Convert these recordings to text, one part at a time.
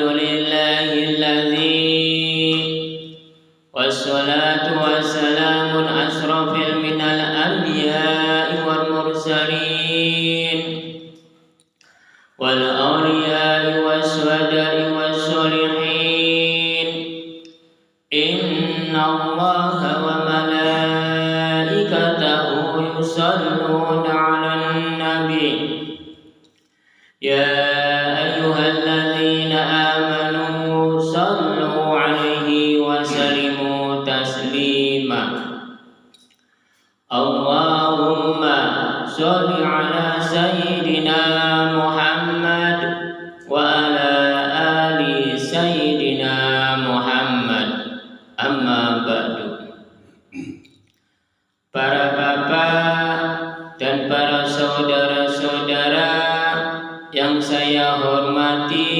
Alhamdulillahilladzi wassalatu wassalamu asrafil minal anbiya'i wal mursalin wal awliya'i wasyuhada'i wassolihin. Inna Allaha wa malaikatahu yusalluna 'alan nabi ya ayyuhalladzina amanu sallu 'alaihi wa sallimu taslima. Allahumma sholli 'ala sayyidina Muhammad wa ala ali sayyidina Muhammad. Amma ba'du. Para bapak dan para saudara-saudara yang saya hormati,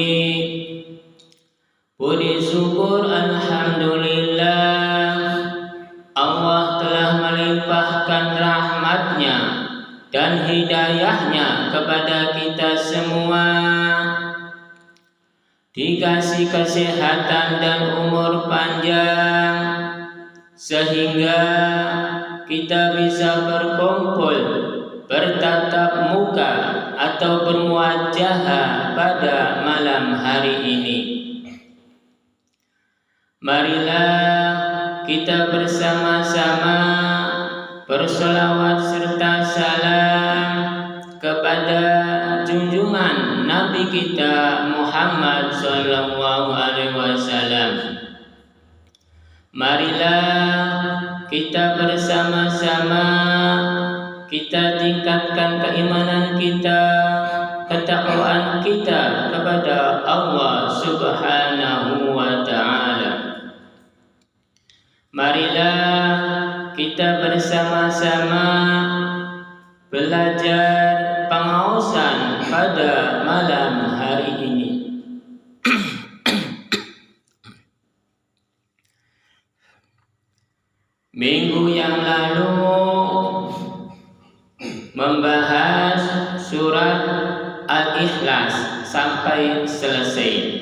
puji syukur alhamdulillah Allah telah melimpahkan rahmatnya dan hidayahnya kepada kita semua, dikasih kesehatan dan umur panjang sehingga kita bisa berkumpul, bertatap muka atau bermuajahah pada malam hari ini. Marilah kita bersama-sama bersolawat serta salam kepada junjungan Nabi kita Muhammad sallallahu alaihi wasallam. Marilah kita bersama-sama kita tingkatkan keimanan kita, ketakwaan kita kepada Allah Subhanahu wa ta'ala. Marilah kita bersama-sama belajar pengaosan pada malam hari ini. Minggu yang lalu membahas surat Al-Ikhlas sampai selesai.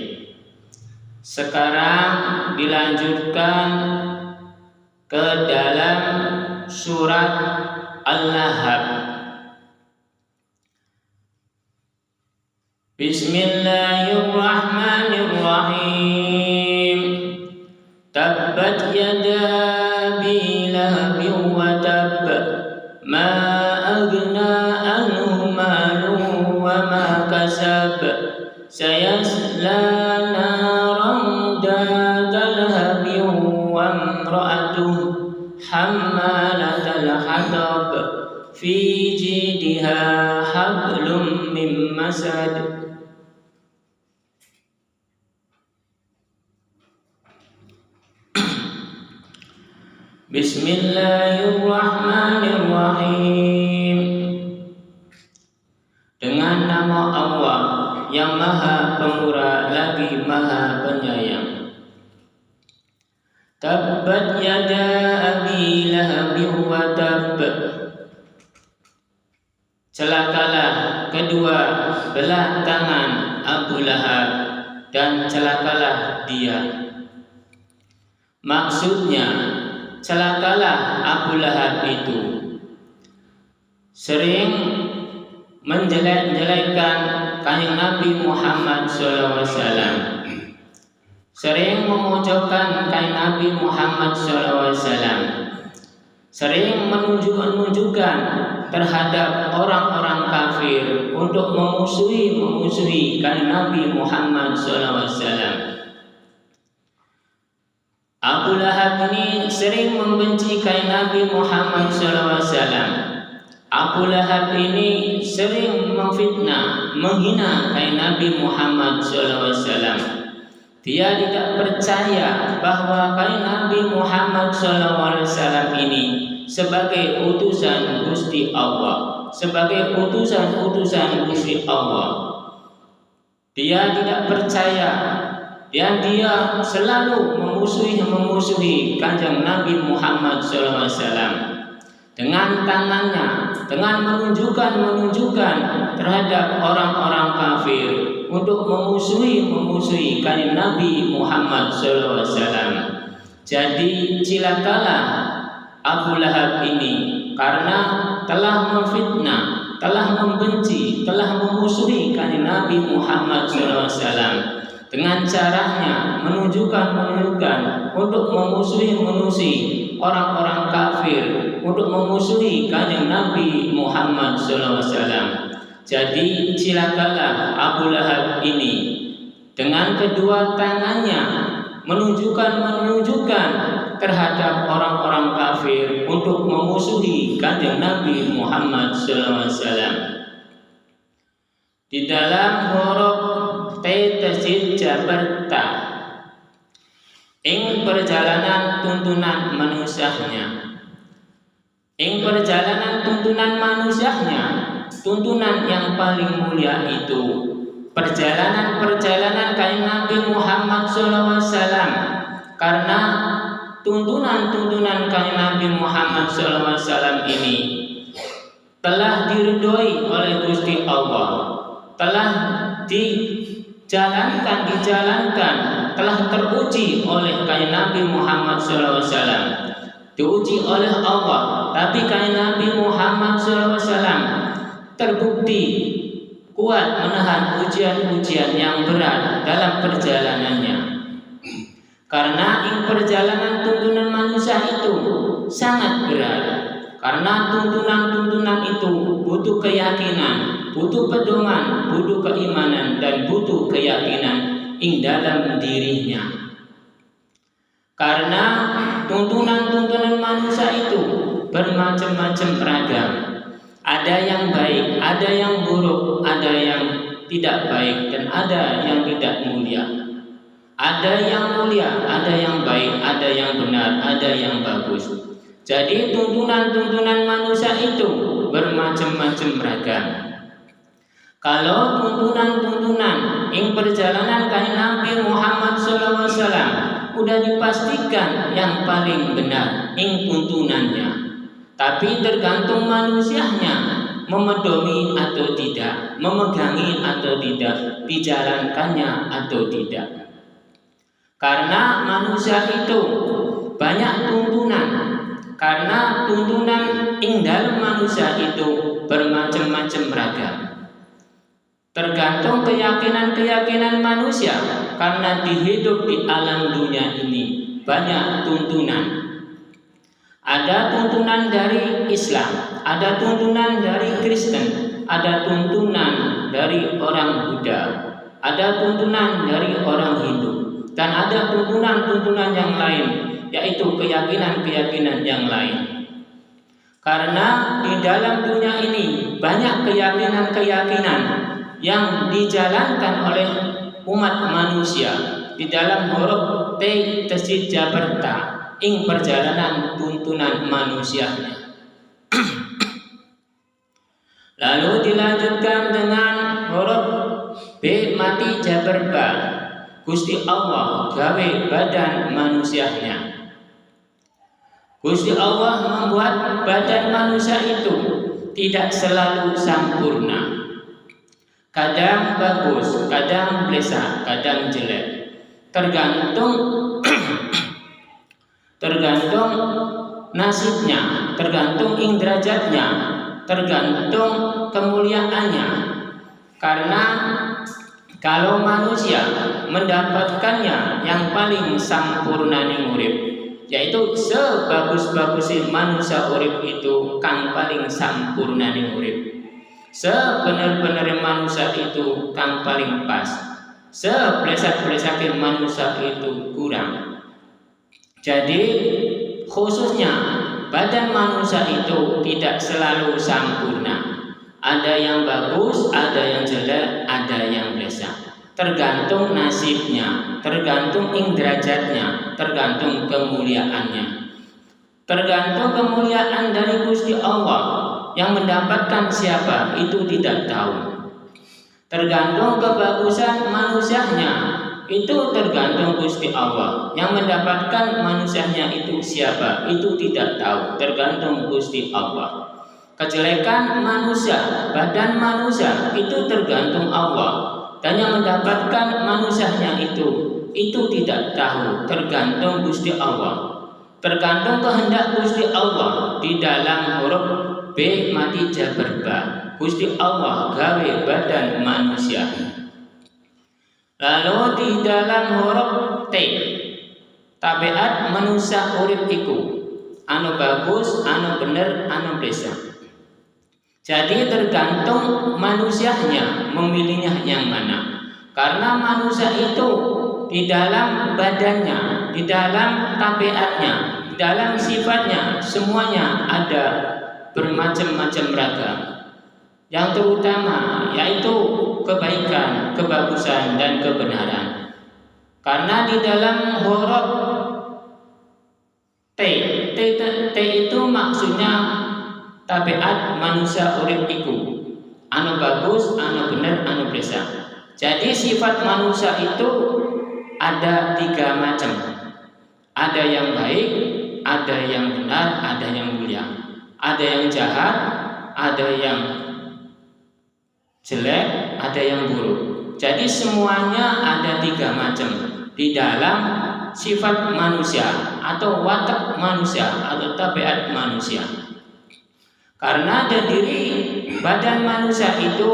Sekarang dilanjutkan ke dalam surat Al-Lahab. Bismillahirrahmanirrahim. Tabbat yada abi lahabin wa tabb, ma aghna anhu maluhu wa ma kasab, sayasla naran dhatal lahabin wa imra'atuhu hammalatal hatab, fi jidha hablum min masad. Bismillahirrahmanirrahim. Dengan nama Allah yang Maha Pemurah lagi Maha Penyayang. Tabbat yada abi lahabin wa tabb. Celakalah kedua belah tangan Abu Lahab dan celakalah dia. Maksudnya, celakalah Abu Lahab itu sering menjelek-jelekkan kanjeng Nabi Muhammad SAW, sering memojokkan kanjeng Nabi Muhammad SAW, sering menunjukkan terhadap orang-orang kafir untuk memusuhi kanjeng Nabi Muhammad SAW. Abu Lahab ini sering membenci kanjeng Nabi Muhammad SAW. Abu Lahab ini sering memfitnah, menghina kanjeng Nabi Muhammad SAW. Dia tidak percaya bahwa kanjeng Nabi Muhammad SAW ini sebagai utusan Gusti Allah, sebagai utusan Gusti Allah. Dia tidak percaya dan dia selalu memusuhi kanjeng Nabi Muhammad SAW. dengan tangannya, dengan menunjukkan terhadap orang-orang kafir untuk memusuhi kanjeng Nabi Muhammad SAW. Jadi cilakalah Abu Lahab ini karena telah memfitnah, telah membenci, telah memusuhi kanjeng Nabi Muhammad SAW dengan caranya menunjukkan untuk memusuhi orang-orang kafir, untuk memusuhi kanjeng Nabi Muhammad SAW. Jadi cilakalah Abu Lahab ini dengan kedua tangannya menunjukkan terhadap orang-orang kafir untuk memusuhi kanjeng Nabi Muhammad SAW. Di dalam huruf Tasjid Jabarta ing perjalanan tuntunan manusianya, tuntunan yang paling mulia itu perjalanan kanjeng Nabi Muhammad SAW, karena tuntunan kanjeng Nabi Muhammad SAW ini telah diridhoi oleh Gusti Allah, telah dijalankan, telah teruji oleh kanjeng Nabi Muhammad SAW, diuji oleh Allah, tapi kanjeng Nabi Muhammad SAW terbukti kuat menahan ujian-ujian yang berat dalam perjalanannya. Karena perjalanan tuntunan manusia itu sangat berat. Karena tuntunan itu butuh keyakinan, butuh pedoman, butuh keimanan, dan butuh keyakinan dalam dirinya. Karena tuntunan manusia itu bermacam-macam ragam. Ada yang baik, ada yang buruk, ada yang tidak baik, dan ada yang tidak mulia. Ada yang mulia, ada yang baik, ada yang benar, ada yang bagus. Jadi tuntunan manusia itu bermacam-macam ragam. Kalau tuntunan perjalanan kanjeng Nabi Muhammad SAW sudah dipastikan yang paling benar tuntunannya. Tapi tergantung manusianya memedomi atau tidak, memegangi atau tidak, dijalankannya atau tidak. Karena manusia itu banyak tuntunan, karena tuntunan dalam manusia itu bermacam-macam ragam. Tergantung keyakinan manusia, karena hidup di alam dunia ini banyak tuntunan. Ada tuntunan dari Islam, ada tuntunan dari Kristen, ada tuntunan dari orang Buddha, ada tuntunan dari orang Hindu, dan ada tuntunan yang lain, yaitu keyakinan yang lain. Karena di dalam dunia ini banyak keyakinan yang dijalankan oleh umat manusia di dalam huruf Tasjid Jabarta perjalanan tuntunan manusianya. Lalu dilanjutkan dengan huruf B mati Jabarba. Gusti Allah gawe badan manusianya. Gusti Allah membuat badan manusia itu tidak selalu sempurna. Kadang bagus, kadang blesak, kadang jelek. Tergantung nasibnya, tergantung derajatnya, tergantung kemuliaannya. Karena kalau manusia mendapatkannya yang paling sampurna ning urip, yaitu sebagus-bagusnya manusia urip itu kang paling sampurna ning urip. Sebenar-benar manusia itu kang paling pas. Seblesak-blesake manusia itu kurang. Jadi khususnya badan manusia itu tidak selalu sempurna. Ada yang bagus, ada yang jelek, ada yang blesak. Tergantung nasibnya, tergantung derajatnya, tergantung kemuliaannya. Tergantung kemuliaan dari Gusti Allah, yang mendapatkan siapa itu tidak tahu. Tergantung kebagusan manusianya, itu tergantung Gusti Allah. Yang mendapatkan manusianya itu siapa? Itu tidak tahu, tergantung Gusti Allah. Kejelekan manusia, badan manusia itu tergantung Allah. Dan yang mendapatkan manusianya itu tidak tahu, tergantung Gusti Allah. Tergantung kehendak Gusti Allah. Di dalam huruf B mati jabar ba, Gusti Allah gawe badan manusia. Lalu di dalam huruf T, tabiat manusia urip iku anu bagus, anu bener, anu desa. Jadi tergantung manusianya memilihnya yang mana. Karena manusia itu di dalam badannya, di dalam tabiatnya, di dalam sifatnya, semuanya ada bermacam-macam ragam. Yang terutama yaitu kebaikan, kebagusan, dan kebenaran. Karena di dalam huruf T itu maksudnya tabiat manusia urip iku anu bagus, anu bener, anu desa. Jadi sifat manusia itu ada 3 macam. Ada yang baik, ada yang benar, ada yang mulia. Ada yang jahat, ada yang jelek, ada yang buruk. Jadi semuanya ada 3 macam di dalam sifat manusia atau watak manusia atau tabiat manusia. Karena dari badan manusia itu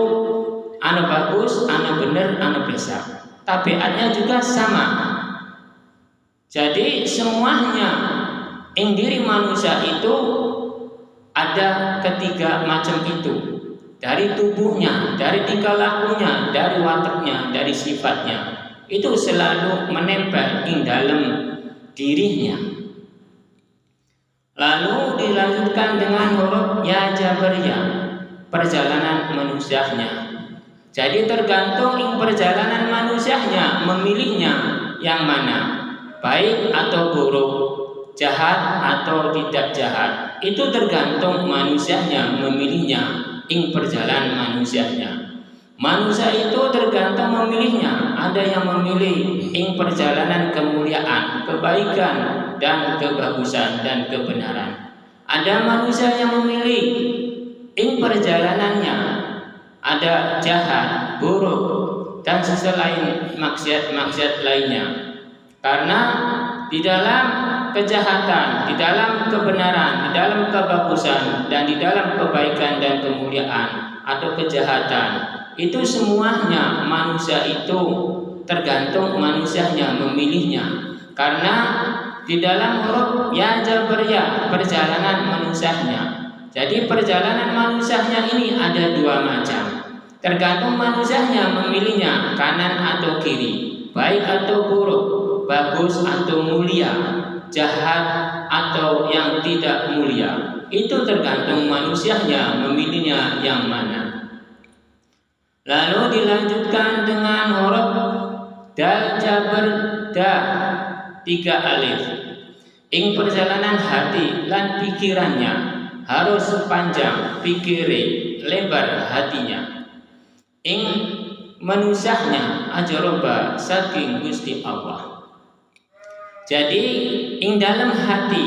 anu bagus, anu bener, anu desa. Tabiatnya juga sama. Jadi semuanya diri manusia itu ada 3 macam itu. Dari tubuhnya, dari tingkah lakunya, dari wataknya, dari sifatnya. Itu selalu menempel di dalam dirinya. Lalu dilanjutkan dengan huruf ya jabariyah, perjalanan manusianya. Jadi tergantung perjalanan manusianya memilihnya yang mana, baik atau buruk, jahat atau tidak jahat. Itu tergantung manusianya memilihnya perjalanan manusianya. Manusia itu tergantung memilihnya. Ada yang memilih perjalanan kemuliaan, kebaikan, dan kebagusan dan kebenaran. Ada manusia yang memilih perjalanannya ada jahat, buruk, dan selain maksiat lainnya. Karena di dalam kejahatan, di dalam kebenaran, di dalam kebagusan, dan di dalam kebaikan dan kemuliaan atau kejahatan, itu semuanya manusia itu tergantung manusianya memilihnya. Karena di dalam huruf ya jabariyah, perjalanan manusianya. Jadi perjalanan manusianya ini ada 2 macam. Tergantung manusianya memilihnya kanan atau kiri, baik atau buruk, bagus atau mulia, jahat atau yang tidak mulia. Itu tergantung manusianya memilihnya yang mana. Lalu dilanjutkan dengan huruf dal jabar da 3 alif. Perjalanan hati lan pikirannya harus panjang, pikire lebar hatinya. Manusianya ajaroba saking Gusti Allah. Jadi dalam hati,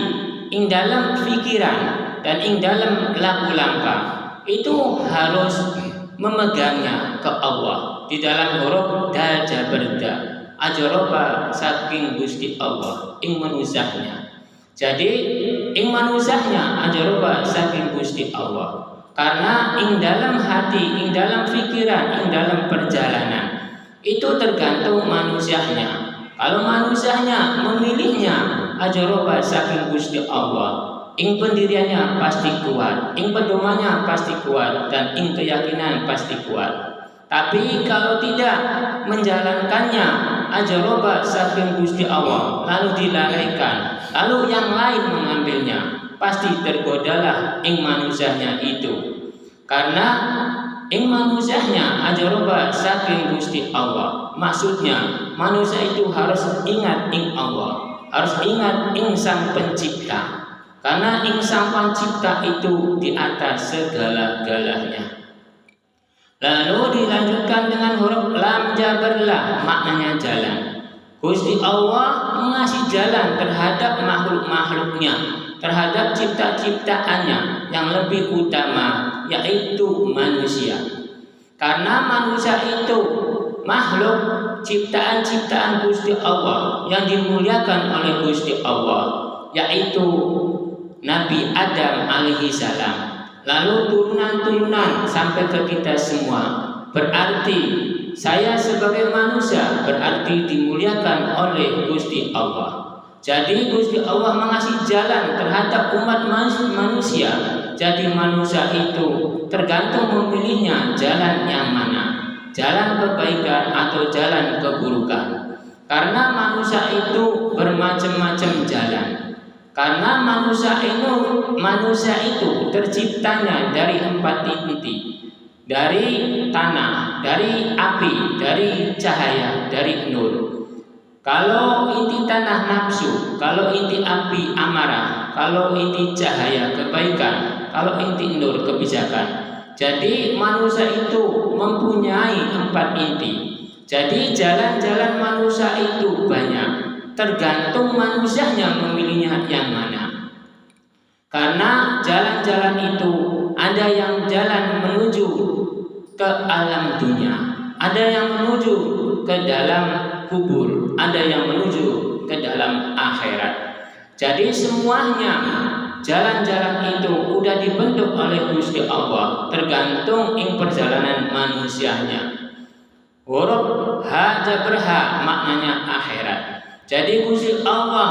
dalam pikiran, dan dalam laku langkah itu harus memegangnya ke Allah. Di dalam huruf da jabarda ajaroba saking Gusti Allah manusianya. Jadi manusianya ajaroba saking Gusti Allah. Karena dalam hati, dalam pikiran, dalam perjalanan itu tergantung manusianya. Kalau manusianya memilihnya ajaroba saking Gusti Allah, pendiriannya pasti kuat, pedomannya pasti kuat, dan keyakinan pasti kuat. Tapi kalau tidak menjalankannya ajaroba saking Gusti Allah, lalu dilalaikan, lalu yang lain mengambilnya, pasti tergodalah manusianya itu. Karena manusianya ajaroba saking Gusti Allah. Maksudnya manusia itu harus ingat Allah, harus ingat Sang Pencipta. Karena Sang Pencipta itu di atas segala-galanya. Lalu dilanjutkan dengan huruf lam jabarlah, maknanya jalan. Gusti Allah mengasih jalan terhadap makhluk-makhluknya, terhadap cipta-ciptaannya yang lebih utama, yaitu manusia. Karena manusia itu makhluk ciptaan-ciptaan Gusti Allah yang dimuliakan oleh Gusti Allah, yaitu Nabi Adam alaihi salam, lalu turunan-turunan sampai ke kita semua. Berarti saya sebagai manusia berarti dimuliakan oleh Gusti Allah. Jadi Gusti Allah mengasih jalan terhadap umat manusia. Jadi manusia itu tergantung memilihnya jalan yang mana, jalan kebaikan atau jalan keburukan. Karena manusia itu bermacam-macam jalan. Karena manusia itu terciptanya dari 4 inti. Dari tanah, dari api, dari cahaya, dari nur. Kalau inti tanah nafsu, kalau inti api amarah, kalau inti cahaya kebaikan, kalau inti nur kebijakan. Jadi manusia itu mempunyai 4 inti. Jadi jalan-jalan manusia itu banyak, tergantung manusianya memilihnya yang mana. Karena jalan-jalan itu ada yang jalan menuju ke alam dunia, ada yang menuju ke dalam kubur, ada yang menuju ke dalam akhirat. Jadi semuanya jalan-jalan itu udah dibentuk oleh Gusti Allah, tergantung perjalanan manusianya. Huruf haja berha maknanya akhirat. Jadi Gusti Allah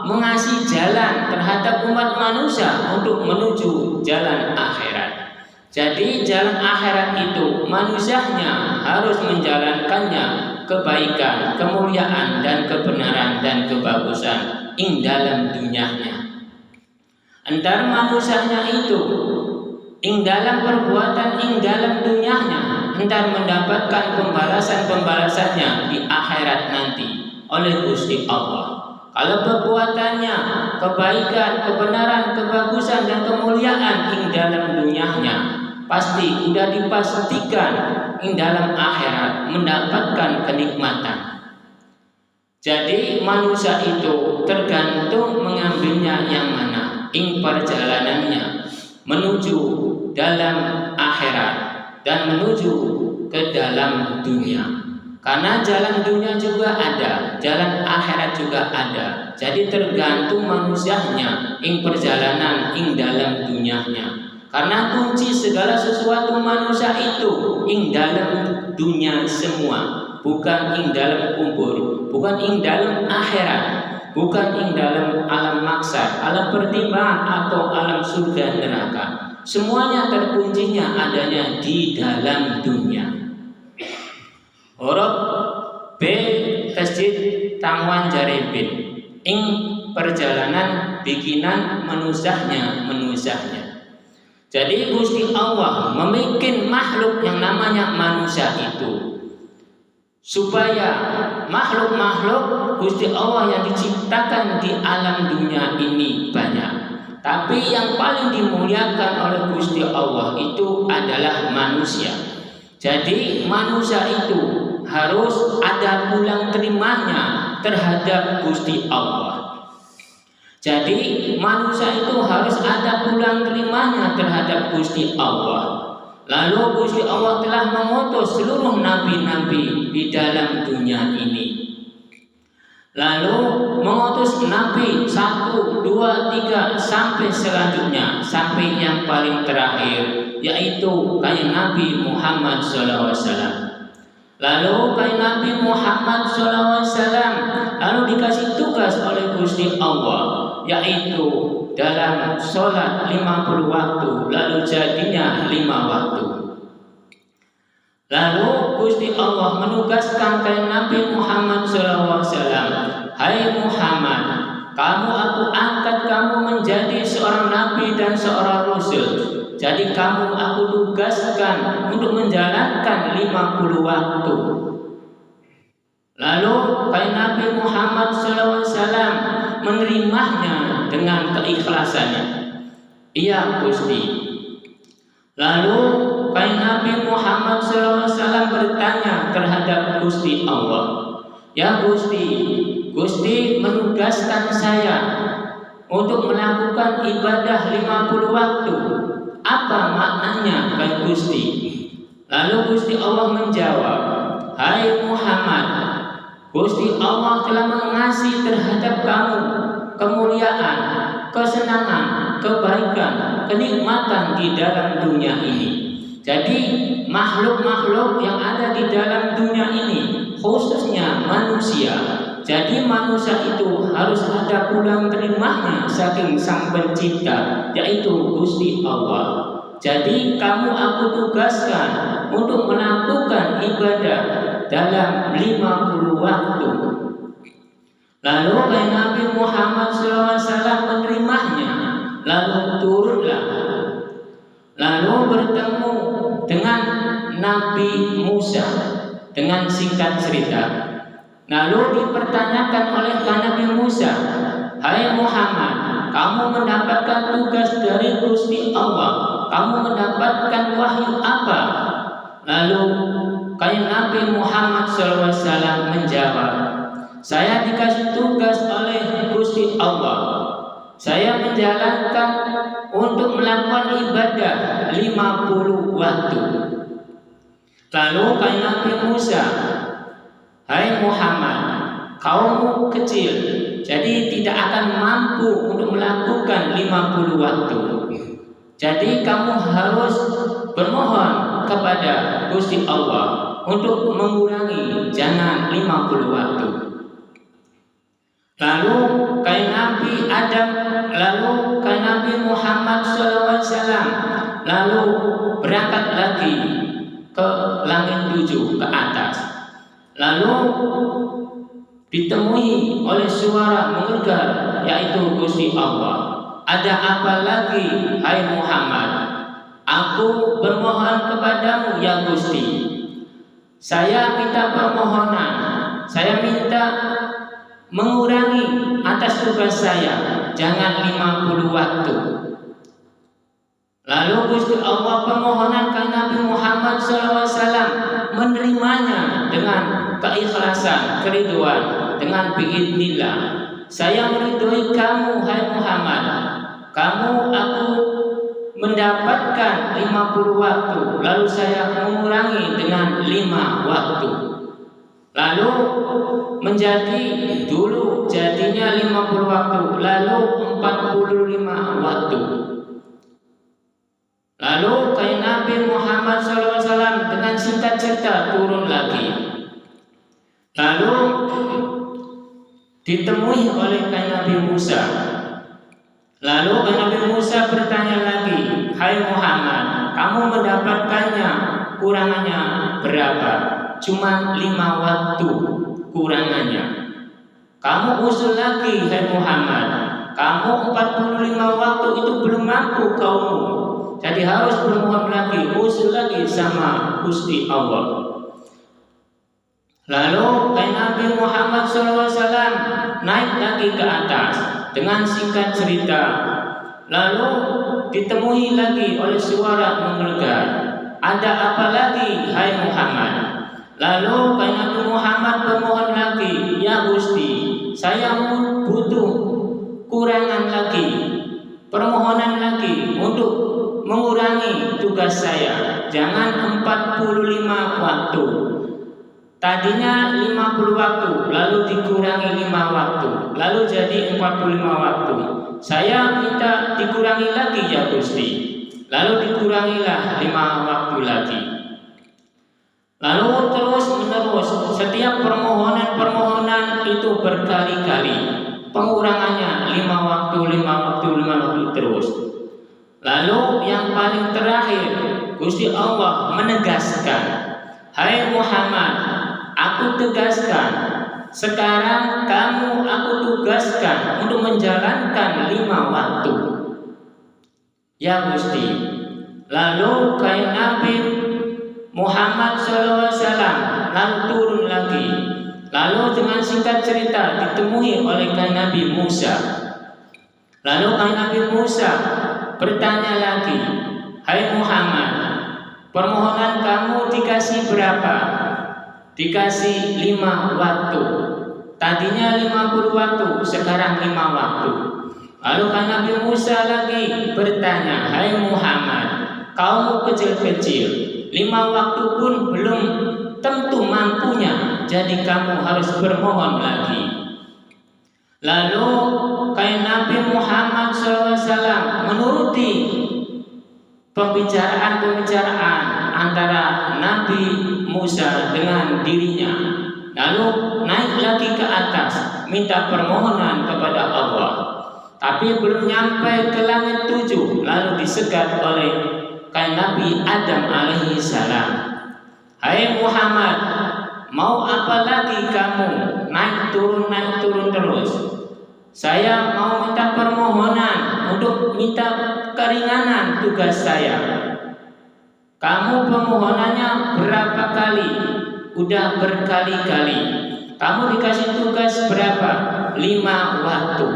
mengasih jalan terhadap umat manusia untuk menuju jalan akhirat. Jadi jalan akhirat itu manusianya harus menjalankannya kebaikan, kemuliaan dan kebenaran dan kebagusan dalam dunianya. Entar manusianya itu dalam perbuatan dalam dunianya, entar mendapatkan pembalasannya di akhirat nanti oleh Gusti Allah. Kalau perbuatannya kebaikan, kebenaran, kebagusan dan kemuliaan dalam dunianya, pasti sudah dipastikan dalam akhirat mendapatkan kenikmatan. Jadi manusia itu tergantung mengambilnya yang mana, perjalanannya menuju dalam akhirat dan menuju ke dalam dunia. Karena jalan dunia juga ada, jalan akhirat juga ada. Jadi tergantung manusianya perjalanan dalam dunianya. Karena kunci segala sesuatu manusia itu dalam dunia semua, bukan dalam kubur, bukan dalam akhirat, bukan dalam alam maksar, alam pertimbangan atau alam surga neraka. Semuanya terkuncinya adanya di dalam dunia. Huruf B tasjid tangwan jaribin perjalanan bikinan manusianya. Jadi Gusti Allah membuat makhluk yang namanya manusia itu supaya makhluk-makhluk Gusti Allah yang diciptakan di alam dunia ini banyak. Tapi yang paling dimuliakan oleh Gusti Allah itu adalah manusia. Jadi manusia itu harus ada pulang terimanya terhadap Gusti Allah. Jadi manusia itu harus ada pulang terimanya terhadap Gusti Allah. Lalu Gusti Allah telah mengutus seluruh nabi-nabi di dalam dunia ini. Lalu mengutus nabi 1, 2, 3 sampai selanjutnya, sampai yang paling terakhir, yaitu kayak Nabi Muhammad SAW. Lalu kayak Nabi Muhammad SAW lalu dikasih tugas oleh Gusti Allah, yaitu dalam sholat 50 waktu, lalu jadinya 5 waktu. Lalu Gusti Allah menugaskan kayak Nabi Muhammad SAW, hai Muhammad, aku angkat kamu menjadi seorang nabi dan seorang rasul. Jadi kamu aku tugaskan untuk menjalankan 50 waktu. Lalu kayak Nabi Muhammad SAW menerimanya dengan keikhlasannya. Iya Gusti. Lalu kayak Nabi Muhammad SAW bertanya terhadap Gusti Allah, "Ya Gusti, Gusti menugaskan saya untuk melakukan ibadah 50 waktu. Apa maknanya, kata Gusti?" Lalu Gusti Allah menjawab, "Hai Muhammad, Gusti Allah telah mengasih terhadap kamu kemuliaan, kesenangan, kebaikan, kenikmatan di dalam dunia ini. Jadi makhluk-makhluk yang ada di dalam dunia ini, khususnya manusia, jadi manusia itu harus ada pulang terimanya saking Sang Pencipta, yaitu Gusti Allah. Jadi kamu aku tugaskan untuk melakukan ibadah dalam 50 waktu." Lalu Nabi Muhammad SAW menerimanya, lalu turunlah, lalu bertemu dengan Nabi Musa. Dengan singkat cerita, lalu dipertanyakan oleh Nabi Musa, "Hai Muhammad, kamu mendapatkan tugas dari Gusti Allah, kamu mendapatkan wahyu apa?" Lalu Nabi Muhammad SAW menjawab, "Saya dikasih tugas oleh Gusti Allah. Saya menjalankan untuk melakukan ibadah 50 waktu." Lalu Nabi Musa, "Hai Muhammad, kaummu kecil, jadi tidak akan mampu untuk melakukan 50 waktu. Jadi kamu harus bermohon kepada Gusti Allah untuk mengurangi, jangan 50 waktu." Lalu Nabi Adam, lalu Nabi Muhammad SAW, lalu berangkat lagi ke langit 7 ke atas. Lalu ditemui oleh suara menggelegar, yaitu Gusti Allah. "Ada apa lagi, hai Muhammad? Aku bermohon kepadamu, ya Gusti. Saya minta permohonan, saya minta mengurangi atas tugas saya, jangan 50 waktu." Lalu Gusti Allah permohonan Nabi Muhammad SAW menerimanya dengan keikhlasan, keriduan, dengan biidznillah. "Saya meridhoi kamu, hai Muhammad. Kamu aku mendapatkan 50 waktu, lalu saya mengurangi dengan 5 waktu." Lalu menjadi dulu jadinya 50 waktu, lalu 45 waktu. Lalu Nabi Muhammad SAW dengan singkat cerita turun lagi. Lalu ditemui oleh Nabi Musa. Lalu Nabi Musa bertanya lagi, "Hai Muhammad, kamu mendapatkannya kurangannya berapa?" "Cuma 5 waktu kurangannya." "Kamu usul lagi, hai Muhammad, kamu 45 waktu itu belum mampu kaummu. Jadi harus bermohon lagi, usul lagi sama Gusti Allah." Lalu Nabi Muhammad SAW naik lagi ke atas dengan singkat cerita. Lalu ditemui lagi oleh suara menggelegar, "Ada apa lagi, hai Muhammad?" Lalu Nabi Muhammad bermohon lagi, "Ya Gusti, saya butuh kurangan lagi, permohonan lagi untuk mengurangi tugas saya, jangan 45 waktu. Tadinya 50 waktu, lalu dikurangi 5 waktu, lalu jadi 45 waktu. Saya minta dikurangi lagi, ya Gusti." Lalu dikurangilah 5 waktu lagi. Lalu terus menerus, setiap permohonan itu berkali-kali. Pengurangannya 5 waktu, 5 waktu, 5 waktu terus. Lalu yang paling terakhir, Gusti Allah menegaskan, "Hai Muhammad, aku tegaskan, sekarang kamu aku tugaskan untuk menjalankan 5 waktu." "Ya Gusti." Lalu Nabi Muhammad SAW lalu turun lagi. Lalu dengan singkat cerita ditemui oleh Nabi Musa. Lalu Nabi Musa bertanya lagi, "Hai Muhammad, permohonan kamu dikasih berapa?" "Dikasih 5 waktu." Tadinya 50 waktu, sekarang 5 waktu. Lalu kan Nabi Musa lagi bertanya, hai Muhammad, kaum kecil-kecil, 5 waktu pun belum tentu mampunya, jadi kamu harus bermohon lagi. Lalu kain Nabi Muhammad SAW menuruti pembicaraan antara Nabi Musa dengan dirinya. Lalu naik lagi ke atas, minta permohonan kepada Allah. Tapi belum nyampe ke langit 7, lalu disegat oleh kain Nabi Adam alaihi salam. Hai Muhammad, mau apa lagi kamu naik turun terus? Saya mau minta permohonan untuk minta keringanan tugas saya. Kamu permohonannya berapa kali? Udah berkali-kali. Kamu dikasih tugas berapa? 5 waktu.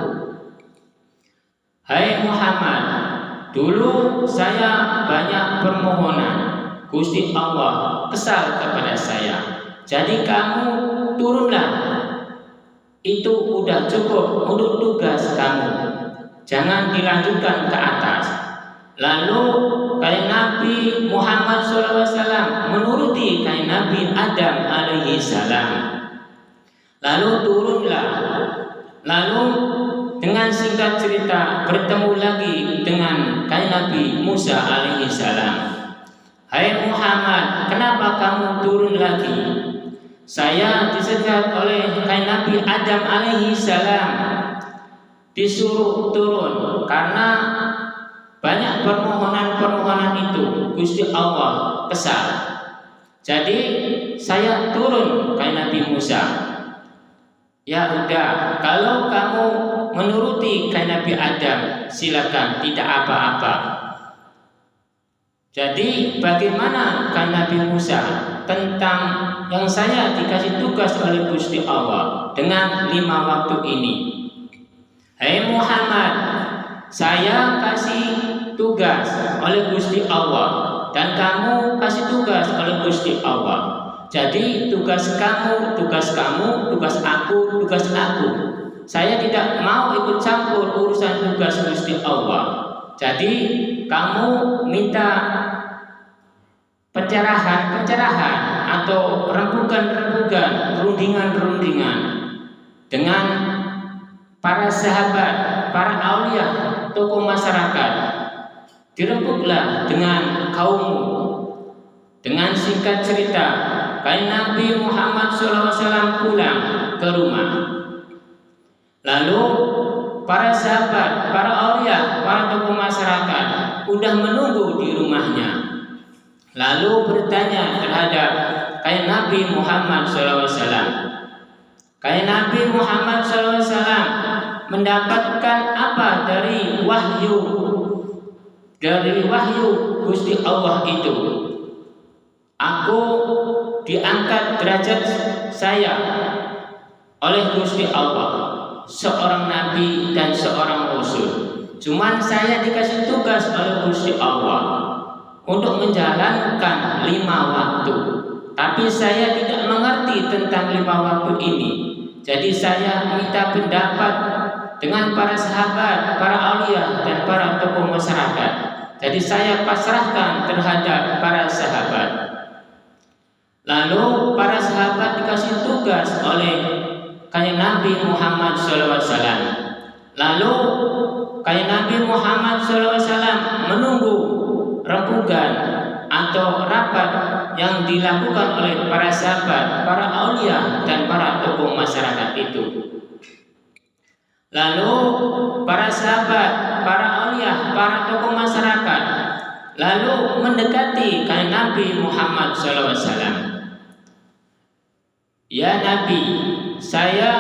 Hai Muhammad, dulu saya banyak permohonan. Gusti Allah kesal kepada saya. Jadi kamu turunlah. Itu udah cukup untuk tugas kamu. Jangan dilanjutkan ke atas. Lalu kain Nabi Muhammad SAW menuruti kain Nabi Adam alaihi salam. Lalu turunlah. Lalu dengan singkat cerita bertemu lagi dengan kain Nabi Musa alaihi salam. Hai Muhammad, kenapa kamu turun lagi? Saya disegat oleh kain Nabi Adam alaihi salam, disuruh turun karena banyak permohonan itu Gusti Allah kesal. Jadi saya turun kain Nabi Musa. Ya udah, kalau kamu menuruti kain Nabi Adam, silakan, tidak apa-apa. Jadi bagaimana kain Nabi Musa tentang yang saya dikasih tugas oleh Gusti Allah dengan 5 waktu ini? Hai Muhammad, saya kasih tugas oleh Gusti Allah dan kamu kasih tugas oleh Gusti Allah. Jadi tugas kamu, tugas aku. Saya tidak mau ikut campur urusan tugas Gusti Allah. Jadi kamu minta pencerahan atau rembukan, rundingan dengan para sahabat, para aulia, tokoh masyarakat. Dirembuklah dengan kaummu. Dengan singkat cerita, kain Nabi Muhammad SAW pulang ke rumah. Lalu para sahabat, para aulia, para tokoh masyarakat udah menunggu di rumahnya. Lalu bertanya terhadap kain Nabi Muhammad SAW. Kain Nabi Muhammad SAW mendapatkan apa dari wahyu Gusti Allah itu? Aku diangkat derajat saya oleh Gusti Allah, seorang nabi dan seorang rasul. Cuman saya dikasih tugas oleh Gusti Allah untuk menjalankan 5 waktu. Tapi saya tidak mengerti tentang 5 waktu ini. Jadi saya minta pendapat dengan para sahabat, para aulia dan para tokoh masyarakat. Jadi saya pasrahkan terhadap para sahabat. Lalu para sahabat dikasih tugas oleh kain Nabi Muhammad SAW. Lalu kain Nabi Muhammad SAW menunggu rembukan atau rapat yang dilakukan oleh para sahabat, para aulia dan para tokoh masyarakat itu. Lalu para sahabat, para aulia, para tokoh masyarakat lalu mendekati kain Nabi Muhammad SAW. Ya Nabi, saya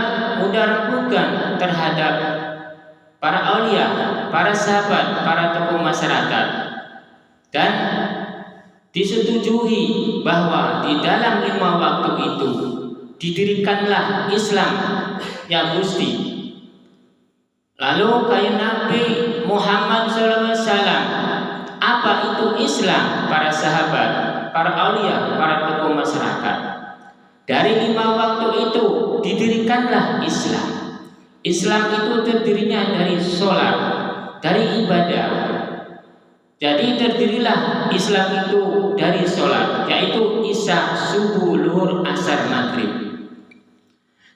udah rembukan terhadap para aulia, para sahabat, para tokoh masyarakat, dan disetujui bahwa di dalam 5 waktu itu didirikanlah Islam ya Gusti. Lalu kain Nabi Muhammad SAW, apa itu Islam? Para sahabat, para aulia, para tokoh masyarakat. Dari 5 waktu itu didirikanlah Islam. Islam itu terdirinya dari sholat, dari ibadah. Jadi terdirilah Islam itu dari sholat, yaitu isya, subuh, luhur, asar, maghrib.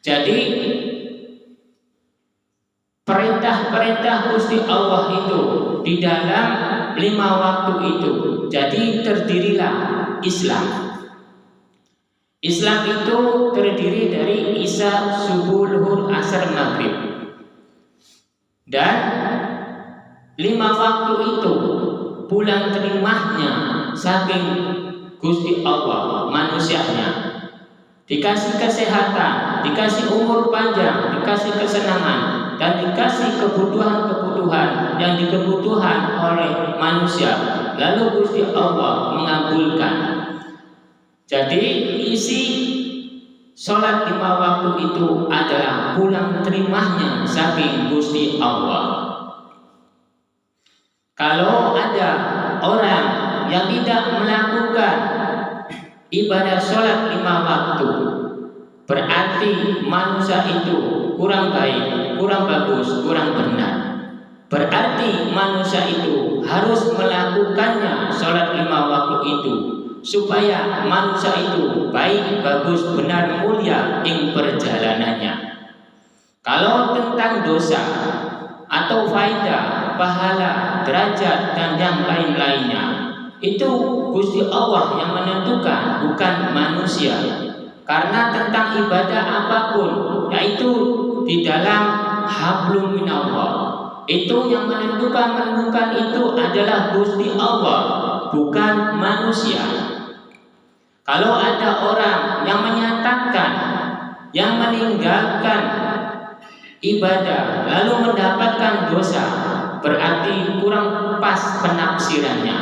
Jadi perintah-perintah Gusti Allah itu di dalam 5 waktu itu. Jadi terdirilah Islam. Islam itu terdiri dari isya, subuh, luhur, asar, maghrib. Dan 5 waktu itu pulang terimanya saking Gusti Allah manusianya. Dikasih kesehatan, dikasih umur panjang, dikasih kesenangan, dan dikasih kebutuhan-kebutuhan yang dikebutuhan oleh manusia. Lalu Gusti Allah mengabulkan. Jadi isi sholat 5 waktu itu adalah pulang terimanya saking Gusti Allah. Kalau ada orang yang tidak melakukan ibadah sholat 5 waktu, berarti manusia itu kurang baik, kurang bagus, kurang benar. Berarti manusia itu harus melakukannya sholat 5 waktu itu, supaya manusia itu baik, bagus, benar, mulia ing perjalanannya. Kalau tentang dosa atau faidah, pahala, derajat, dan yang lain-lainnya, itu Gusti Allah yang menentukan, bukan manusia. Karena tentang ibadah apapun, yaitu di dalam hablum minallah, itu yang menentukan itu adalah Gusti Allah, bukan manusia. Kalau ada orang yang menyatakan, yang meninggalkan ibadah lalu mendapatkan dosa, berarti kurang pas penafsirannya.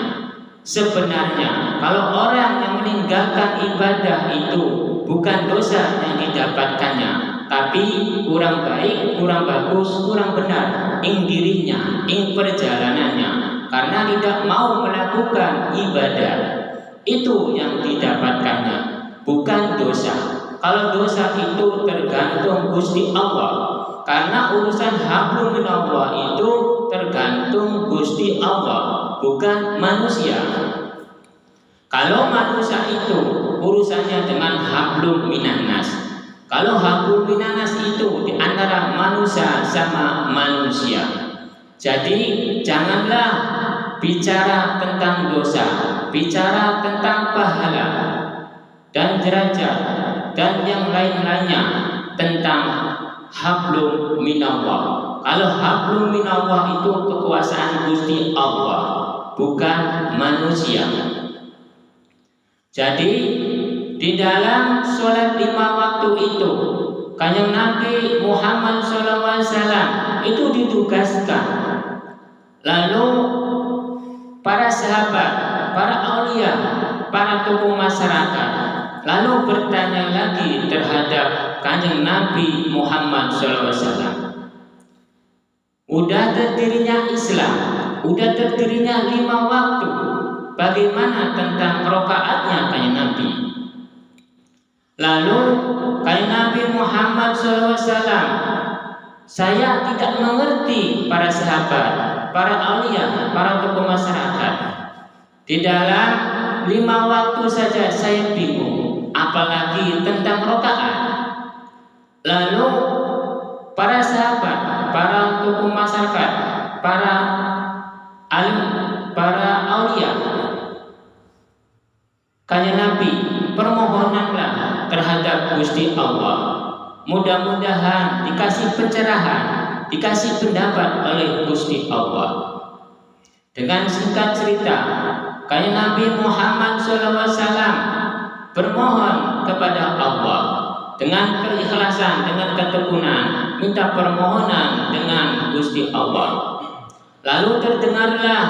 Sebenarnya kalau orang yang meninggalkan ibadah itu bukan dosa yang didapatkannya, tapi kurang baik, kurang bagus, kurang benar ing dirinya, ing perjalanannya, karena tidak mau melakukan ibadah. Itu yang didapatkannya, bukan dosa. Kalau dosa itu tergantung Gusti Allah, karena urusan hablum minallah itu tergantung Gusti Allah, bukan manusia. Kalau manusia itu urusannya dengan hablum minannas. Kalau hablum minannas itu di antara manusia sama manusia. Jadi janganlah bicara tentang dosa, bicara tentang pahala dan derajat dan yang lain-lainnya tentang hablum minallah. Kalau hablum minallah itu kekuasaan Gusti Allah, bukan manusia. Jadi di dalam sholat 5 waktu itu, Kanjeng Nabi Muhammad SAW itu ditugaskan. Lalu para sahabat, para aulia, para tokoh masyarakat lalu bertanya lagi terhadap Kanjeng Nabi Muhammad SAW. Udah terdirinya Islam, udah terdirinya 5 waktu, bagaimana tentang rokaatnya Kanjeng Nabi? Lalu Kanjeng Nabi Muhammad SAW, saya tidak mengerti para sahabat, para aulia, para tokoh masyarakat. Di dalam 5 waktu saja saya bingung, apalagi tentang rokaat. Lalu para sahabat, para tokoh masyarakat, para alim, para aulia, Kanjeng Nabi, permohonanlah terhadap Gusti Allah. Mudah-mudahan dikasih pencerahan, dikasih pendapat oleh Gusti Allah. Dengan singkat cerita, Kanjeng Nabi Muhammad SAW bermohon kepada Allah dengan keikhlasan, dengan ketekunan, minta permohonan dengan Gusti Allah. Lalu terdengarlah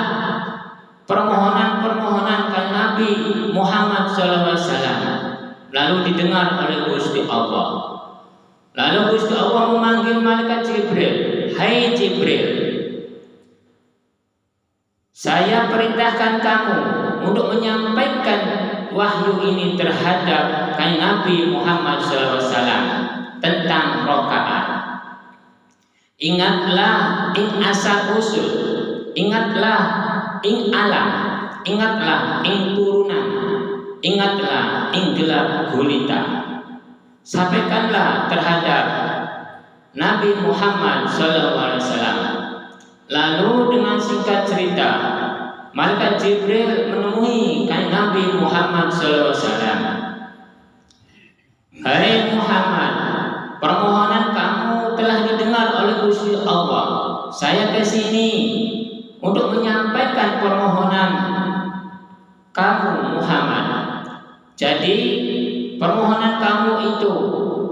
permohonan-permohonan Kanjeng Nabi Muhammad SAW. Lalu didengar oleh Gusti Allah. Lalu Gusti Allah memanggil malaikat Jibril, "Hai Jibril, saya perintahkan kamu untuk menyampaikan 5 wahyu ini terhadap Nabi Muhammad SAW tentang rokaat. Ingatlah ing asal usul, ingatlah ing alam, ingatlah ing turunan, ingatlah ing gelap gulita. Sampaikanlah terhadap Nabi Muhammad SAW. Lalu dengan singkat cerita, malaikat Jibril menemui Nabi Muhammad SAW. Hai Muhammad, permohonan kamu telah didengar oleh Gusti Allah. Saya kesini untuk menyampaikan permohonan kamu Muhammad. Jadi permohonan kamu itu,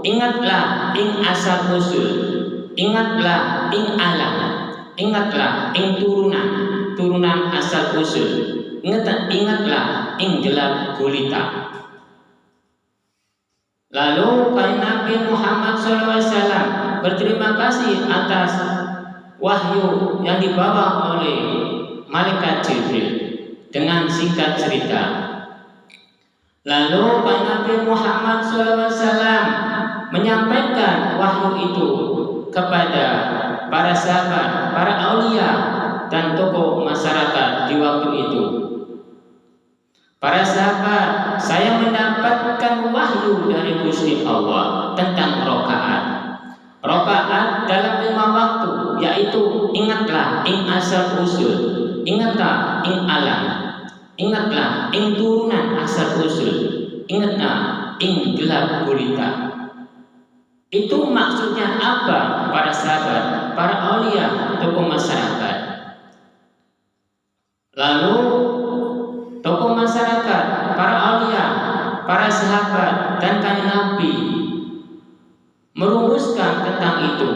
ingatlah ing asal usul, ingatlah ing alam, ingatlah ing turunan asal usul, ingatlah ing gelap gulita. Lalu Nabi Muhammad SAW berterima kasih atas wahyu yang dibawa oleh malaikat Jibril dengan singkat cerita. Lalu Nabi Muhammad SAW menyampaikan wahyu itu kepada para sahabat, para aulia dan tokoh masyarakat di waktu itu. Para sahabat, saya mendapatkan wahyu dari Gusti Allah tentang rokaat. Rokaat dalam 5 waktu, yaitu ingatlah ing asal usul, ingatlah ing alam, ingatlah ing turunan asal usul, ingatlah ing gelap gulita. Itu maksudnya apa para sahabat, para aulia, tokoh masyarakat? Lalu tokoh masyarakat, para aulia, para sahabat dan Nabi merumuskan tentang itu.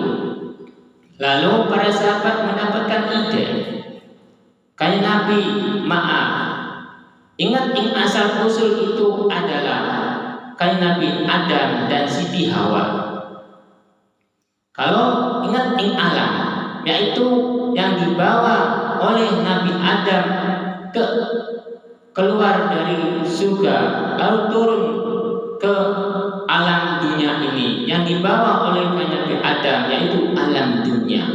Lalu para sahabat mendapatkan ide. Nabi, maaf, ingat ing asal usul itu adalah Nabi Adam dan Siti Hawa. Kalau ingat ing alam, yaitu yang dibawa oleh Nabi Adam keluar dari surga lalu turun ke alam dunia ini, yang dibawa oleh Nabi Adam yaitu alam dunia.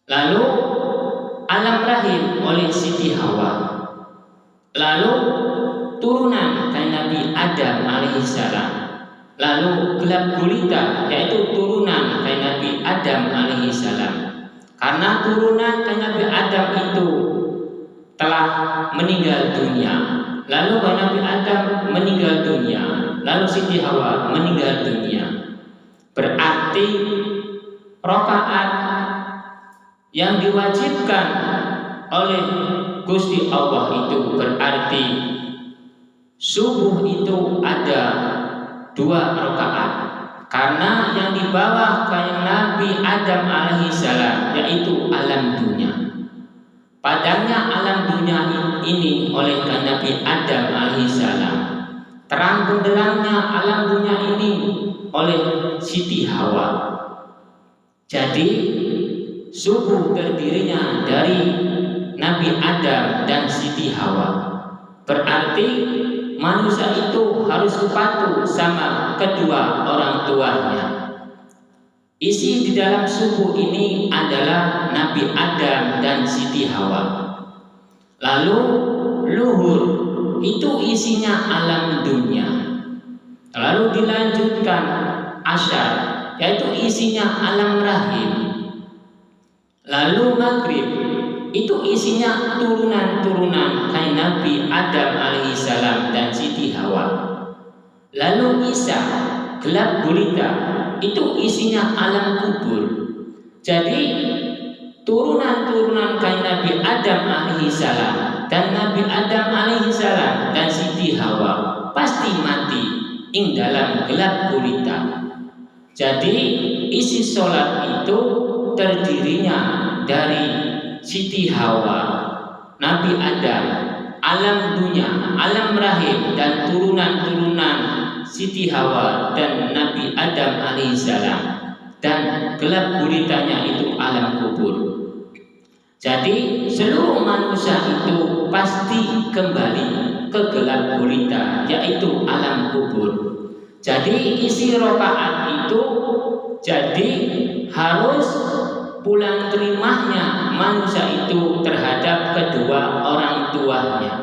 Lalu alam rahim oleh Siti Hawa. Lalu turunan Nabi Adam alaihissalam. Lalu gelap gulita yaitu turunan Nabi Adam alaihissalam. Karena turunan Nabi Adam itu telah meninggal dunia. Lalu Nabi Adam meninggal dunia, lalu Siti Hawa meninggal dunia. Berarti rokaat yang diwajibkan oleh Gusti Allah itu berarti subuh itu ada 2 rakaat. Karena yang dibawa Nabi Adam alaihissalam yaitu alam dunia. Padanya alam dunia ini oleh Nabi Adam alaihissalam. Terang benderangnya alam dunia ini oleh Siti Hawa. Jadi subuh terdirinya dari Nabi Adam dan Siti Hawa. Berarti manusia itu harus patuh sama kedua orang tuanya. Isi di dalam subuh ini adalah Nabi Adam dan Siti Hawa. Lalu luhur itu isinya alam dunia. Lalu dilanjutkan asyar, yaitu isinya alam rahim. Lalu maghrib itu isinya turunan-turunan Nabi Adam alaihissalam dan Siti Hawa. Lalu isya, gelap gulita, itu isinya alam kubur. Jadi turunan-turunan Nabi Adam alaihissalam dan Nabi Adam alaihissalam dan Siti Hawa pasti mati ing dalam gelap gulita. Jadi isi sholat itu terdirinya dari Siti Hawa, Nabi Adam, alam dunia, alam rahim dan turunan-turunan Siti Hawa dan Nabi Adam alaihissalam, dan gelap gulitanya itu alam kubur. Jadi seluruh manusia itu pasti kembali kegelap gulita, yaitu alam kubur. Jadi isi rakaat itu jadi harus pulang terimanya manusia itu terhadap kedua orang tuanya.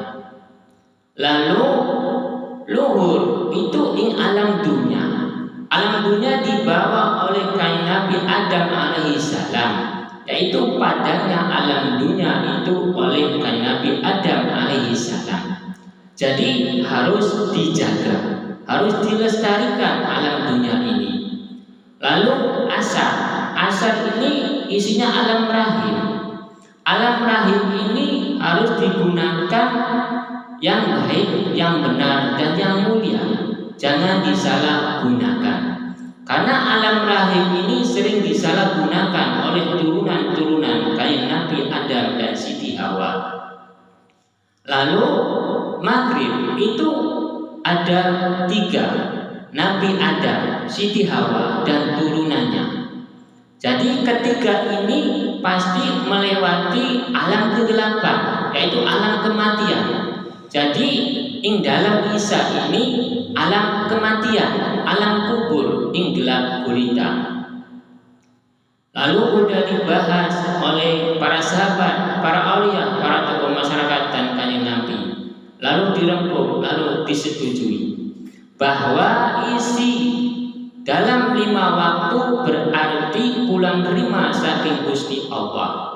Lalu luhur itu ing alam dunia. Alam dunia dibawa oleh kain Nabi Adam alaihissalam, yaitu padanya alam dunia itu oleh kain Nabi Adam alaihissalam. Jadi harus dijaga, harus dilestarikan alam dunia ini. Lalu asar ini isinya alam rahim. Alam rahim ini harus digunakan yang baik, yang benar, dan yang mulia. Jangan disalahgunakan. Karena alam rahim ini sering disalahgunakan oleh turunan-turunan kain Nabi Adam dan Siti Hawa. Lalu maghrib itu ada 3, Nabi Adam, Siti Hawa, dan turunannya. Jadi ketiga ini pasti melewati alam kegelapan, yaitu alam kematian. Jadi ing dalam Isa ini alam kematian, alam kubur, ing gelap gulita. Lalu sudah dibahas oleh para sahabat, para aulia, para tokoh masyarakat dan kanjeng Nabi. Lalu dirempuk, lalu disetujui bahwa isi dalam 5 waktu berarti pulang terima saking Gusti Allah.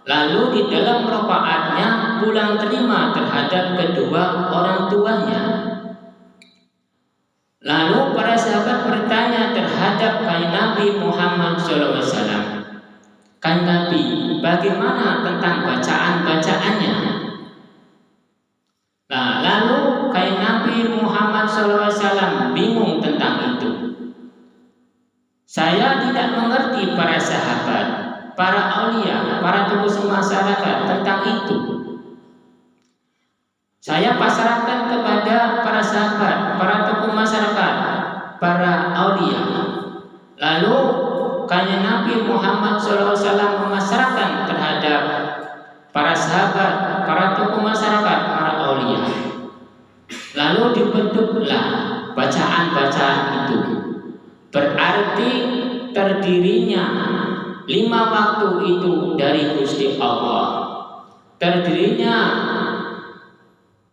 Lalu di dalam rakaatnya pulang terima terhadap kedua orang tuanya. Lalu para sahabat bertanya terhadap kain Nabi Muhammad SAW. Kain Nabi, bagaimana tentang bacaan-bacaannya? Nah, lalu kain Nabi Muhammad SAW bingung tentang itu. Saya tidak mengerti para sahabat, para aulia, para tokoh masyarakat tentang itu. Saya pasrahkan kepada para sahabat, para tokoh masyarakat, para aulia. Lalu kanjeng Nabi Muhammad SAW memasrahkan terhadap para sahabat, para tokoh masyarakat, para aulia. Lalu dibentuklah bacaan-bacaan itu. Berarti terdirinya 5 waktu itu dari Gusti Allah. Terdirinya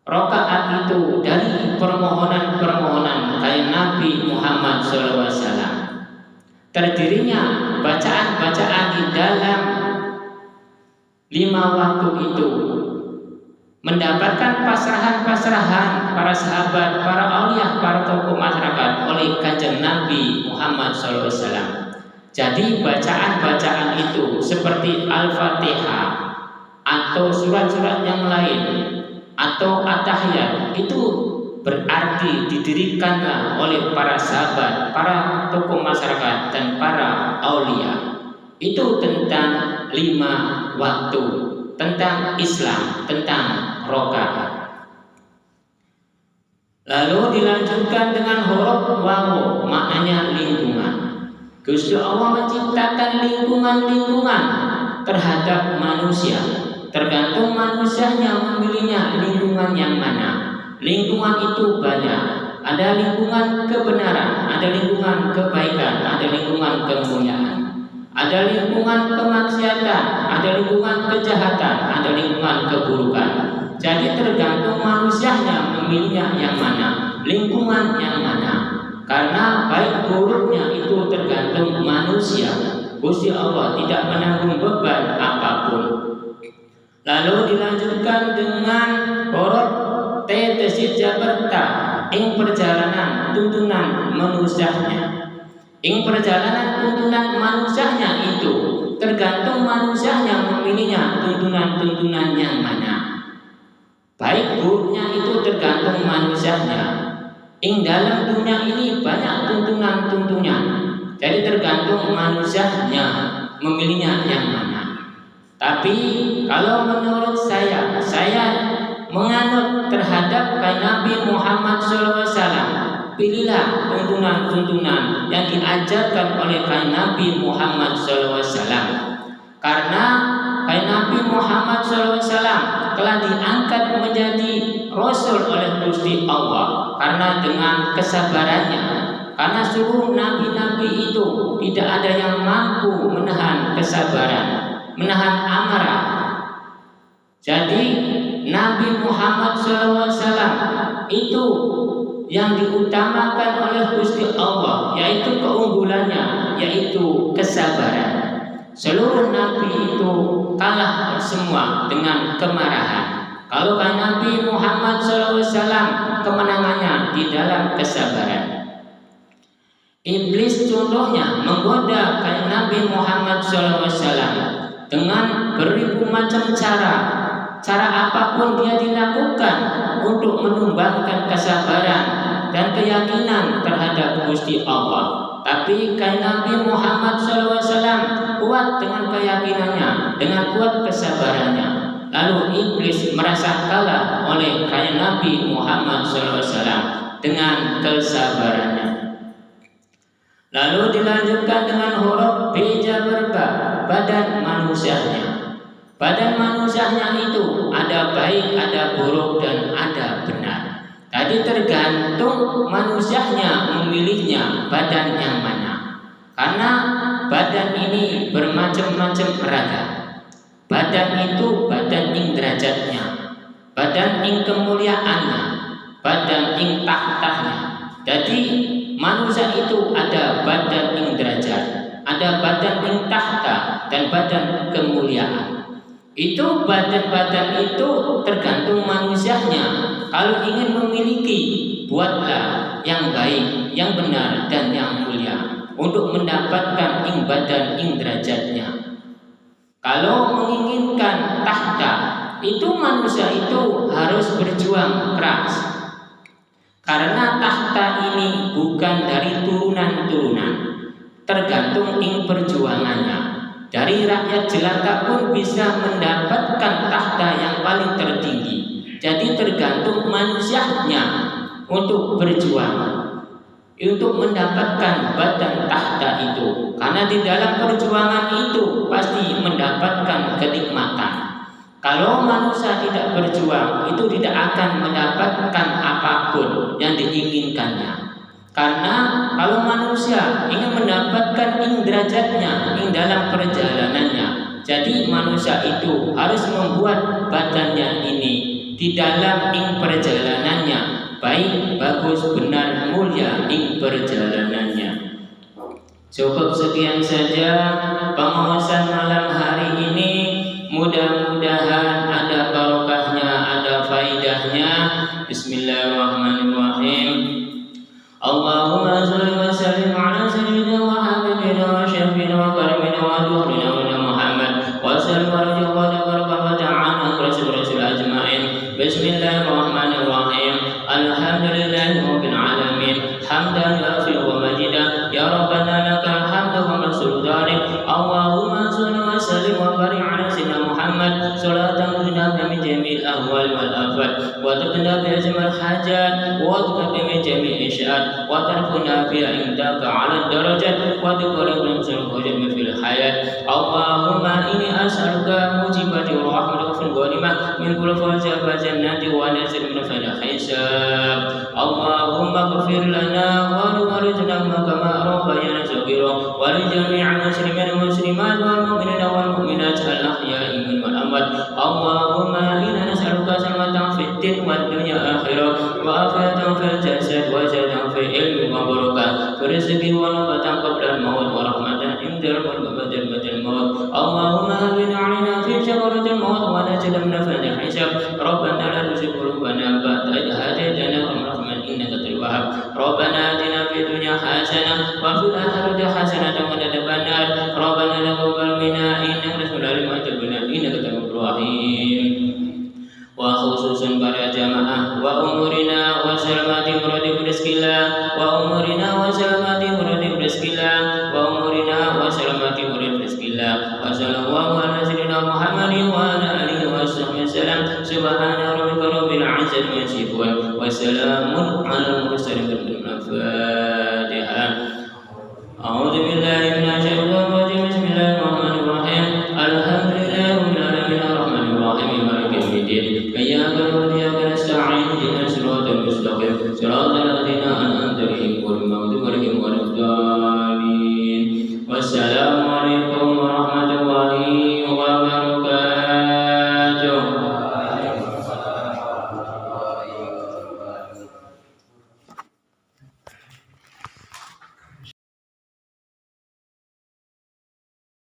rakaat itu dari permohonan-permohonan kain Nabi Muhammad SAW. Terdirinya bacaan-bacaan di dalam 5 waktu itu mendapatkan pasrahan-pasrahan para sahabat, para aulia, para tokoh masyarakat oleh kanjeng Nabi Muhammad SAW. Jadi bacaan-bacaan itu seperti Al-Fatihah atau surat-surat yang lain atau At-Tahiyat itu berarti didirikanlah oleh para sahabat, para tokoh masyarakat dan para aulia. Itu tentang 5 waktu, tentang Islam, tentang rakaat. Lalu dilanjutkan dengan huruf wawu, maknanya lingkungan. Gusti Allah menciptakan lingkungan-lingkungan terhadap manusia. Tergantung manusianya memilihnya lingkungan yang mana. Lingkungan itu banyak. Ada lingkungan kebenaran, ada lingkungan kebaikan, ada lingkungan kemuliaan. Ada lingkungan kemaksiatan, ada lingkungan kejahatan, ada lingkungan keburukan. Jadi tergantung manusianya memilihnya yang mana, lingkungan yang mana. Karena baik buruknya itu tergantung manusia. Gusti Allah tidak menanggung beban apapun. Lalu dilanjutkan dengan huruf T tesis jabarta ing perjalanan tuntunan manusianya. Ing perjalanan tuntunan manusianya itu tergantung manusianya memilihnya tuntunan-tuntunan yang mana. Baik buruknya itu tergantung manusianya. Ing dalam dunia ini banyak tuntunan-tuntunan. Jadi tergantung manusianya memilihnya yang mana. Tapi kalau menurut saya menganut terhadap kain Nabi Muhammad SAW. Pilihlah tuntunan-tuntunan yang diajarkan oleh kain Nabi Muhammad SAW. Karena kain Nabi Muhammad SAW telah diangkat menjadi Rasul oleh Gusti Allah karena dengan kesabarannya. Karena seluruh nabi-nabi itu tidak ada yang mampu menahan kesabaran, menahan amarah. Jadi Nabi Muhammad SAW itu yang diutamakan oleh Gusti Allah, yaitu keunggulannya, yaitu kesabaran. Seluruh nabi itu kalah semua dengan kemarahan. Kalau Nabi Muhammad SAW kemenangannya di dalam kesabaran. Iblis contohnya menggoda Nabi Muhammad SAW dengan beribu macam cara apapun dia dilakukan untuk menumbangkan kesabaran dan keyakinan terhadap Gusti Allah. Tapi Nabi Muhammad SAW kuat dengan keyakinannya, dengan kuat kesabarannya. Lalu iblis merasa kalah oleh Nabi Muhammad SAW dengan kesabarannya. Lalu dilanjutkan dengan huruf B jabarba, badan manusianya. Badan manusianya itu ada baik, ada buruk, dan ada benar. Tadi tergantung manusianya memilihnya badan yang mana. Karena badan ini bermacam-macam ragam. Badan itu badan ing derajatnya, badan ing kemuliaannya, badan ing tahtahnya. Jadi manusia itu ada badan ing derajat, ada badan ing tahta, dan badan kemuliaan. Itu badan-badan itu tergantung manusianya. Kalau ingin memiliki, buatlah yang baik, yang benar, dan yang mulia untuk mendapatkan ing badan ing derajatnya. Kalau menginginkan tahta, itu manusia itu harus berjuang keras. Karena tahta ini bukan dari turunan-turunan, tergantung ing perjuangannya. Dari rakyat jelata pun bisa mendapatkan tahta yang paling tertinggi. Jadi tergantung manusianya untuk berjuang, untuk mendapatkan badan tahta itu. Karena di dalam perjuangan itu pasti mendapatkan kenikmatan. Kalau manusia tidak berjuang, itu tidak akan mendapatkan apapun yang diinginkannya. Karena kalau manusia ingin mendapatkan ing derajatnya, ing dalam perjalanannya, jadi manusia itu harus membuat badannya ini di dalam ing perjalanannya baik, bagus, benar, mulia ing perjalanannya. Cukup sekian saja pengawasan malam hari ini. Mudah-mudahan ada barokahnya, ada faidahnya. Bismillahirrahmanirrahim. Allahumma salli wa sallim ala sayyidina wa habibina wa syafiina wa karimina wa duhrina wa Muhammad wa sallim wa radiyallahu wa ta'ala rasul ajma'in. Bismillahirrahmanirrahim. Alhamdulillahi rabbil alamin. Hamdan yaghfir wa majida ya rabbana lakal hamdu wa rasul dharik. Allahumma salli wa sallim wa barik ala sayyidina Muhammad salatan tunabna min jami'il ahwal wal afat wa taqna bi ajmal hajat wa taqna min jami'il isyaat wa tarfuna bi indaka ala darajat wa tuqarribuna min fil hayat. Allahumma inni as'aluka mujibati rahmatika fil ghanimah min kulli fawzin jannati wa nazil min fil hisab. Allahumma ighfir lana wa liwalidina kama rabbayana saghira wa li jami'il muslimin wal muslimat wal mu'minina wal mu'minat al ahya'i minhum wal amwat. Allahumma inna nas'aluka salamatan fid din wad dunya akhirah wa afiyatan fil jasad wa ziyadatan fil ilmi wa barakah fi rizqi wa nabatan qabla al maut wa rahmatan indal badal maut. Allahumma hawwin 'alaina fi shagaratil maut wa najina min fadhil hisab. Rabbana la tuzigh qulubana ba'da idh hadaytana wa hab lana innaka antal wahhab. Rabbana atina fid dunya hasanah wa fil akhirati hasanah wa qina adzabannar. Rabbana taqabbal minna innaka antal alimul hakim innaka antal rahim. Wa khususan para jamaah wa umurina wa salamati muradi rizqillah wa umurina wa salamati muradi rizqillah wa umurina wa salamati muradi rizqillah wa sallallahu ala sayyidina Muhammadin wa ala alihi wa sahbihi wasallam. Subhana rabbika rabbil izzati amma yasifun wa salamun ala mursalin walhamdulillahi. Fatihah. A'udzu billahi minasy syaithanir rajim. Bismillahirrahmanirrahim. Alhamdulillahirabbil alamin arrahmanirrahim maliki yaumiddin. Iyyaka na'budu wa iyyaka nasta'in. mustaqim. Shiratal